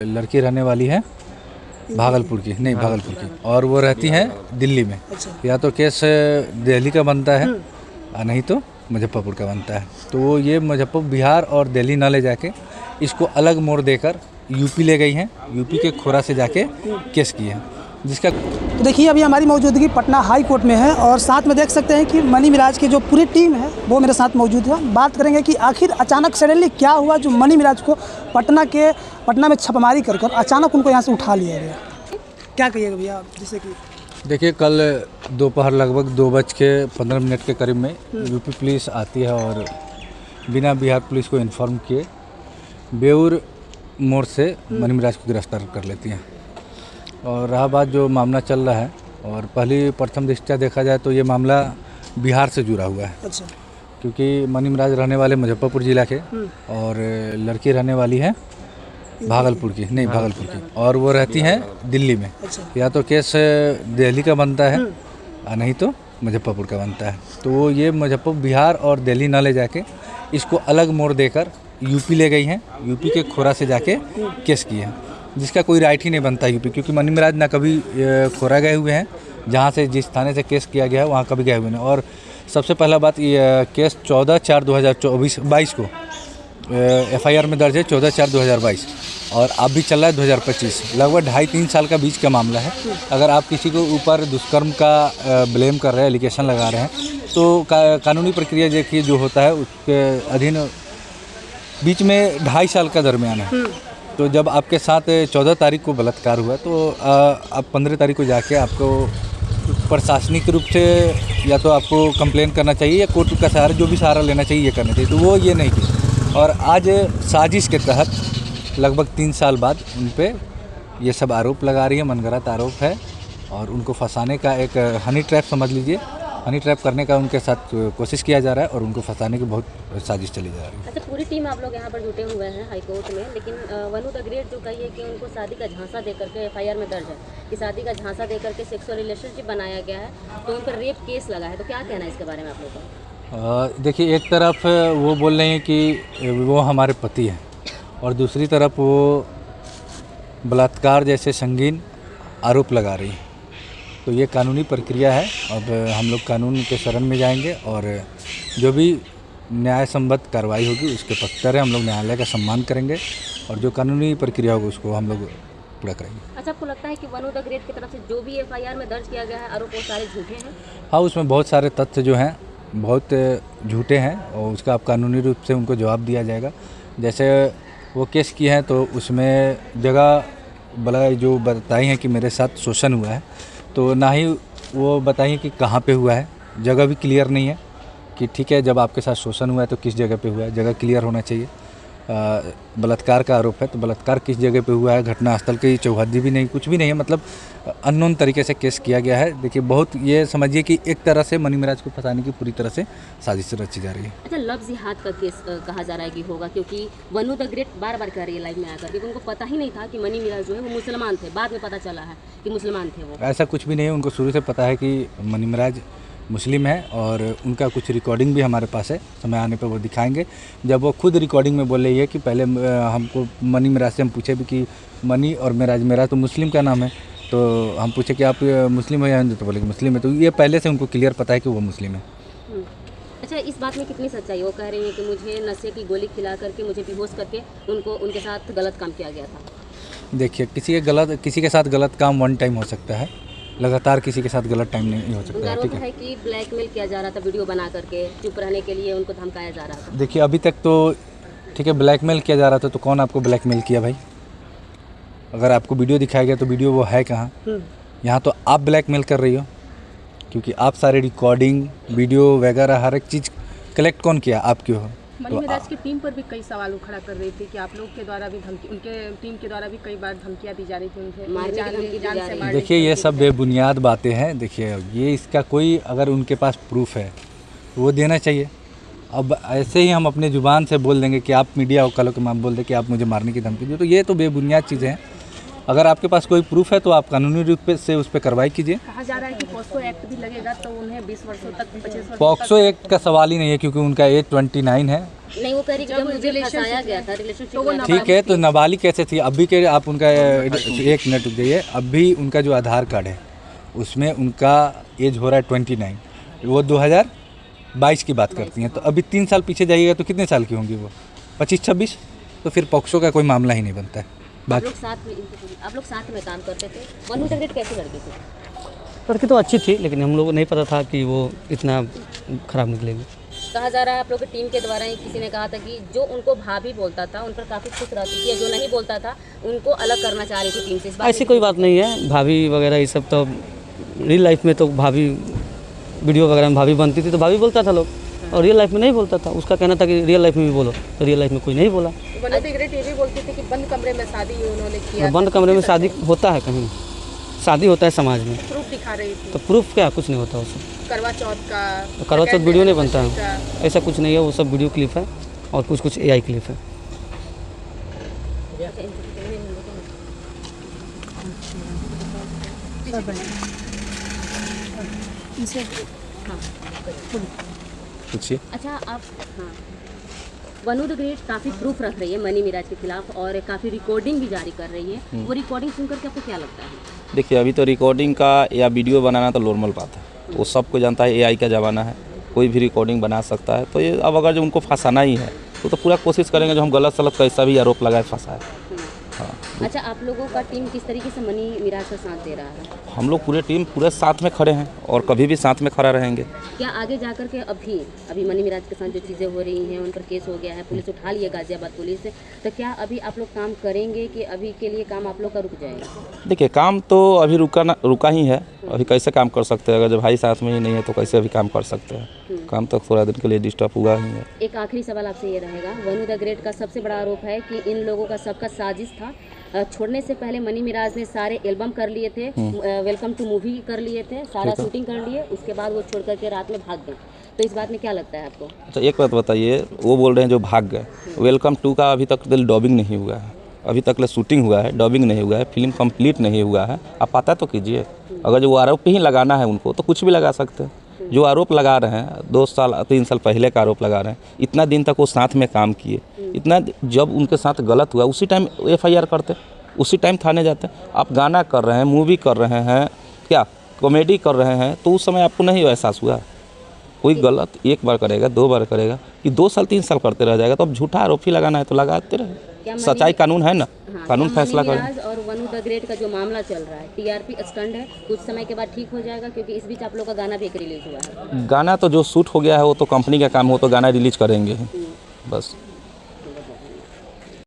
लड़की रहने वाली है भागलपुर की, नहीं भागलपुर की, और वो रहती हैं दिल्ली में। या तो केस दिल्ली का बनता है नहीं तो मुजफ्फरपुर का बनता है। तो वो ये मुजफ्फरपुर बिहार और दिल्ली ना ले जाके इसको अलग मोड़ देकर यूपी ले गई हैं। यूपी के खोरा से जाके केस किए हैं जिसका। तो देखिए अभी हमारी मौजूदगी पटना हाई कोर्ट में है और साथ में देख सकते हैं कि मनी मिराज की जो पूरी टीम है वो मेरे साथ मौजूद है। बात करेंगे कि आखिर अचानक सडनली क्या हुआ जो मनी मिराज को पटना में छापेमारी कर अचानक उनको यहाँ से उठा लिया गया। क्या कहिएगा भैया? जैसे कि देखिए कल दोपहर लगभग 2:15 के करीब में यूपी पुलिस आती है और बिना बिहार पुलिस को इन्फॉर्म किए बेउर मोड़ से मनी मिराज को गिरफ्तार कर लेती हैं। और रहा बात जो मामला चल रहा है, और प्रथम दृष्टया देखा जाए तो ये मामला बिहार से जुड़ा हुआ है। अच्छा। क्योंकि मनी मिराज रहने वाले मुजफ्फरपुर ज़िला के और लड़की रहने वाली है भागलपुर की, नहीं भागलपुर की, और वो रहती हैं दिल्ली में। अच्छा। या तो केस दिल्ली का बनता है नहीं तो मुजफ्फरपुर का बनता है। तो वो ये मुजफ्फरपुर बिहार और दिल्ली ना ले जाके इसको अलग मोड़ देकर यूपी ले गई हैं। यूपी के खोरा से जाके केस किए हैं जिसका कोई राइट ही नहीं बनता यूपी, क्योंकि मनी मिराज ना कभी खोरा गए हुए हैं, जहाँ से जिस थाने से केस किया गया है वहाँ कभी गए हुए नहीं। और सबसे पहला बात ये केस 14/4/2022 को FIR में दर्ज है 14/4/2022 और अब भी चल रहा है 2025। लगभग 2.5-3 साल का बीच का मामला है। अगर आप किसी को ऊपर दुष्कर्म का ब्लेम कर रहे हैं, एलिगेशन लगा रहे हैं, तो कानूनी प्रक्रिया देखिए जो होता है उसके अधीन बीच में 2.5 साल का दरमियान है। तो जब आपके साथ 14 तारीख को बलात्कार हुआ तो अब 15 तारीख को जाके आपको प्रशासनिक रूप से या तो आपको कंप्लेन करना चाहिए या कोर्ट का सहारा, जो भी सहारा लेना चाहिए ये करना चाहिए। तो वो ये नहीं किया और आज साजिश के तहत लगभग 3 साल बाद उन पर ये सब आरोप लगा रही है। मनगढ़ंत आरोप है और उनको फंसाने का एक हनी ट्रैप समझ लीजिए, हनी ट्रैप करने का उनके साथ कोशिश किया जा रहा है और उनको फंसाने की बहुत साजिश चली जा रही है। अच्छा, पूरी टीम आप लोग यहाँ पर जुटे हुए हैं हाई कोर्ट में, लेकिन वनु द ग्रेट जो कही है कि उनको शादी का झांसा दे करके FIR में दर्ज है कि शादी का झांसा दे करके सेक्सुअल रिलेशनशिप बनाया गया है, तो उन पर रेप केस लगा है। तो क्या कहना है इसके बारे में आप लोग का? देखिए, एक तरफ वो बोल रहे हैं कि वो हमारे पति हैं और दूसरी तरफ वो बलात्कार जैसे संगीन आरोप लगा रही है। तो ये कानूनी प्रक्रिया है। अब हम लोग कानून के शरण में जाएंगे और जो भी न्याय संबद्ध कार्रवाई होगी उसके पक्षधर है। हम लोग न्यायालय का सम्मान करेंगे और जो कानूनी प्रक्रिया होगी उसको हम लोग पूरा करेंगे। अच्छा, आपको लगता है कि वनु द ग्रेट की तरफ से जो भी FIR में दर्ज किया गया है आरोप वो सारे झूठे हैं? हाँ, उसमें बहुत सारे तथ्य जो हैं बहुत झूठे हैं और उसका अब कानूनी रूप से उनको जवाब दिया जाएगा। जैसे वो केस की हैं तो उसमें जगह बला जो बताई हैं कि मेरे साथ शोषण हुआ है, तो ना ही वो बताइए कि कहाँ पे हुआ है, जगह भी क्लियर नहीं है कि ठीक है जब आपके साथ शोषण हुआ है तो किस जगह पे हुआ है, जगह क्लियर होना चाहिए। बलात्कार का आरोप है तो बलात्कार किस जगह पे हुआ है, घटनास्थल की चौहद्दी भी नहीं, कुछ भी नहीं है, मतलब अननोन तरीके से केस किया गया है। देखिए, बहुत ये समझिए कि एक तरह से मनी मिराज को फंसाने की पूरी तरह से साजिश रची जा रही है। अच्छा, लव जिहाद का केस कहा जा रहा है कि होगा, क्योंकि वनु द ग्रेट बार बार कह रही है लाइव में आकर, क्योंकि उनको पता ही नहीं था कि मनी मिराज जो है वो मुसलमान थे। बाद में पता चला है कि मुसलमान थे वो। ऐसा कुछ भी नहीं है, उनको शुरू से पता है कि मनी मिराज मुस्लिम है और उनका कुछ रिकॉर्डिंग भी हमारे पास है। समय आने पर वो दिखाएंगे। जब वो खुद रिकॉर्डिंग में बोल रही है कि पहले हमको मनी मिराज से हम पूछे भी कि मनी और मिराज तो मुस्लिम का नाम है, तो हम पूछे कि आप मुस्लिम हो या हिंदू, तो बोले कि मुस्लिम है। तो ये पहले से उनको क्लियर पता है कि वो मुस्लिम है। अच्छा, इस बात में कितनी सच्चाई? वो कह रही है कि मुझे नशे की गोली खिला करके मुझे बेहोश करके उनके साथ गलत काम किया गया था। देखिए, किसी के साथ गलत काम वन टाइम हो सकता है, लगातार किसी के साथ गलत टाइम नहीं हो सकता है। ठीक है कि ब्लैकमेल किया जा रहा था, वीडियो बना करके चुप रहने के लिए उनको धमकाया जा रहा था। देखिए, अभी तक तो ठीक है ब्लैकमेल किया जा रहा था, तो कौन आपको ब्लैकमेल किया भाई? अगर आपको वीडियो दिखाया गया तो वीडियो वो है कहाँ? यहाँ तो आप ब्लैकमेल कर रही हो, क्योंकि आप सारे रिकॉर्डिंग वीडियो वगैरह हर एक चीज़ कलेक्ट कौन किया? आप क्यों हो? मनी मिराज की टीम पर भी कई सवाल खड़ा कर रही थी कि आप लोग के द्वारा भी धमकी, उनके टीम के द्वारा भी कई बार धमकियां दी जा रही थी उनसे जान से। देखिए, ये सब बेबुनियाद बातें हैं। देखिए, ये इसका कोई अगर उनके पास प्रूफ है तो वो देना चाहिए। अब ऐसे ही हम अपने ज़ुबान से बोल देंगे कि आप मीडिया वकालों के माम बोल दें कि आप मुझे मारने की धमकी दो, तो ये तो बेबुनियाद चीज़ें हैं। अगर आपके पास कोई प्रूफ है तो आप कानूनी रूप से उस पर कार्रवाई कीजिए। कहा जा रहा है कि पॉक्सो एक्ट भी लगेगा तो उन्हें 20 वर्षों तक 25 वर्षों पॉक्सो एक्ट का सवाल ही नहीं है, क्योंकि उनका एज 29 है नहीं, वो कह रही कि जब मुझे फंसाया गया था रिलेशनशिप में। ठीक है, तो नाबालिग कैसे थी? अभी के आप उनका एक मिनट रुक जाइए, अभी उनका जो आधार कार्ड है उसमें उनका एज हो रहा है 29, वो 2022 की बात करती हैं, तो अभी 3 साल पीछे जाइएगा तो कितने साल की होंगी वो? 25-26। तो फिर पॉक्सो का कोई मामला ही नहीं बनता है। आप लोग साथ में काम करते थे। वनु द ग्रेट कैसी लड़की थी? लड़की तो अच्छी थी, लेकिन हम लोग को नहीं पता था कि वो इतना ख़राब निकलेगी। कहा जा रहा है आप लोग की टीम के द्वारा ही किसी ने कहा था कि जो उनको भाभी बोलता था उन पर काफ़ी खुश रहती थी, जो नहीं बोलता था उनको अलग करना चाह रही थी टीम से। इस बात ऐसी कोई बात नहीं है। भाभी वगैरह ये सब तो रियल लाइफ में तो भाभी वीडियो वगैरह में भाभी बनती थी तो भाभी बोलता था लोग, और रियल लाइफ में नहीं बोलता था। उसका कहना था कि रियल लाइफ में भी बोलो, तो रियल लाइफ में कोई नहीं बोला। वनु द ग्रेट ये भी बोलती थी कि बंद कमरे में शादी उन्होंने किया। बंद कमरे में शादी होता है? कहीं शादी होता है समाज में, प्रूफ दिखा रही थी। तो प्रूफ क्या? कुछ नहीं होता उसमें। करवा चौथ का तो करवा चौथ वीडियो नहीं बनता है, ऐसा कुछ नहीं है। वो सब वीडियो क्लिप है और कुछ AI क्लिप है। अच्छा, आप हाँ, वनु द ग्रेट काफ़ी प्रूफ रख रही है मनी मिराज के खिलाफ और काफ़ी रिकॉर्डिंग भी जारी कर रही है। वो रिकॉर्डिंग सुनकर के आपको क्या लगता है? देखिए, अभी तो रिकॉर्डिंग का या वीडियो बनाना तो नॉर्मल बात है, वो सबको जानता है। AI का ज़माना है, कोई भी रिकॉर्डिंग बना सकता है। तो ये अब अगर जो उनको फंसाना ही है तो पूरा कोशिश करेंगे जो हम गलत सलत कैसा भी आरोप लगाए फंसाए। हाँ। अच्छा, आप लोगों का टीम किस तरीके से मनी मिराज का साथ दे रहा है? हम लोग पूरे टीम पूरे साथ में खड़े हैं और कभी भी साथ में खड़ा रहेंगे। क्या आगे जाकर के अभी मनी मिराज के साथ जो चीज़ें हो रही हैं, उन पर केस हो गया है, पुलिस उठा लिया गाजियाबाद पुलिस से, तो क्या अभी आप लोग काम करेंगे कि अभी के लिए काम आप लोग का रुक जाएगा? देखिए, काम तो अभी रुका ही है। अभी कैसे काम कर सकते हैं? अगर जब भाई साथ में ही नहीं है तो कैसे अभी काम कर सकते हैं? काम तो थोड़ा दिन के लिए डिस्टर्ब हुआ ही है। एक आखिरी सवाल आपसे ये रहेगा, वनु द ग्रेट का सबसे बड़ा आरोप है कि इन लोगों का सबका साजिश था। छोड़ने से पहले मनी मिराज ने सारे एल्बम कर लिए थे, वेलकम टू मूवी कर लिए थे, सारा शूटिंग कर लिए, उसके बाद वो छोड़ करके रात में भाग गए। तो इस बात में क्या लगता है आपको? अच्छा, एक बात बताइए, वो बोल रहे हैं जो भाग गए, वेलकम टू का अभी तक डबिंग नहीं हुआ है, अभी तक शूटिंग हुआ है, डबिंग नहीं हुआ है, फिल्म कंप्लीट नहीं हुआ है। आप पता तो कीजिए। अगर जो आरोप ही लगाना है उनको तो कुछ भी लगा सकते हैं। जो आरोप लगा रहे हैं 2 साल 3 साल पहले का आरोप लगा रहे हैं, इतना दिन तक वो साथ में काम किए, इतना जब उनके साथ गलत हुआ उसी टाइम FIR करते, उसी टाइम थाने जाते। आप गाना कर रहे हैं, मूवी कर रहे हैं, क्या कॉमेडी कर रहे हैं, तो उस समय आपको नहीं एहसास हुआ? कोई गलत एक बार करेगा, 2 बार करेगा कि 2 साल 3 साल करते रह जाएगा? तो अब झूठा आरोप ही लगाना है तो लगाते रहे। सच्चाई कानून है ना, कानून फैसला करे। और वनु द ग्रेट का जो मामला चल रहा है, TRP स्टंट है, कुछ समय के बाद ठीक हो जाएगा? क्योंकि इस बीच आप लोग का गाना भी एक रिलीज हुआ है। गाना तो जो शूट हो गया है वो तो कंपनी का काम हो, तो गाना रिलीज करेंगे ही बस।